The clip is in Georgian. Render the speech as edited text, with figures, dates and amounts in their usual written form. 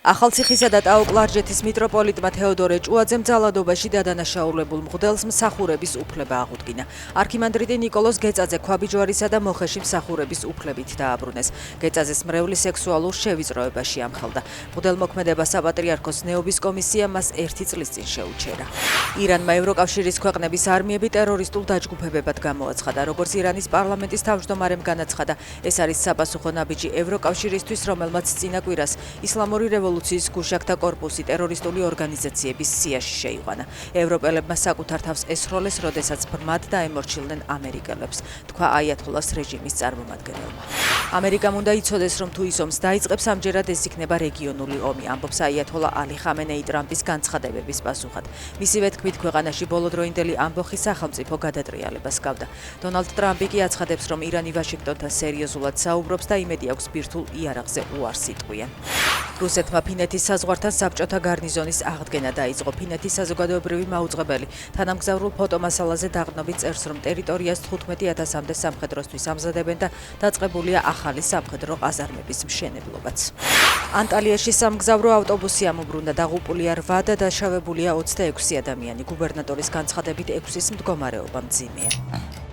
ახალციხისა და ტაო-კლარჯეთის მიტროპოლიტმა თეოდორე ჭუაძემ ძალადობაში დადანაშაულებულ მღვდელს მსახურების უფლება აღუდგინა. არქიმანდრიტი ნიკოლოზ გეწაძე ქვაბიჯვარისა და მოხეში მსახურების უფლებით დააბრუნეს. გეწაძეს მრევლის სექსუალურ შევიწროებაში ამხელდა. მღვდელმოქმედება საპატრიარქოს ნეობის კომისიამ მას 1 წლის წინ შეუჩერა. ირანმა ევროკავშირის ქვეყნების არმიები ტერორისტულ დაჯგუფებებად გამოაცხადა. როგორც ირანის პარლამენტის თავმჯდომარემ განაცხადა, ეს არის sapasukho nabiji ევროკავშირისთვის, რომელმაც წინა კვირას ისლამური რევოლუციის გუშაქთა კორპუსი ტერორისტული ორგანიზაციების სიაში შეიყვანა. ევროპელებმა საკუთარ თავს ესროლეს, როდესაც ბრმად დაემორჩილნენ ამერიკელებს, თქვა აიათოლას რეჟიმის წარმომადგენელმა. ამერიკამ უნდა იცოდეს, რომ თუ ის ომს დაიწყებს, ამჯერად ეს იქნება რეგიონული ომი, ამბობს აიათოლა ალი ხამენეი ტრამპის განცხადებების პასუხად. მისივე თქმით, ქვეყანაში ბოლოდროინდელი ამბოხი სახელმწიფო გადატრიალებას გავდა. დონალდ ტრამპი კი აცხადებს, რომ ირანი ვაშინგტონთან სერიოზულად საუბრობს და იმედი აქვს ბირთვულ იარაღზე უარს იტყვიან. რუსეთმა ფინეთის საზღვართან საბჭოთა გარნიზონის აღდგენა დაიწყო. ფინეთის საზოგადოებრივი მაუწყებელი თანამგზავრულ ფოტომასალაზე დაღდნობით წერს, რომ ტერიტორიას 15,000-მდე სამხედროსთვის ამზადებენ და დაწყებულია ახალი სამხედრო ყაზარმების მშენებლობაც. ანტალიაში სამგზავრო ავტობუსი ამობრუნდა, დაღუპულია 8 და დაშავებულია 26 ადამიანი. გუბერნატორის განცხადებით 6-ის მდგომარეობა მძიმეა.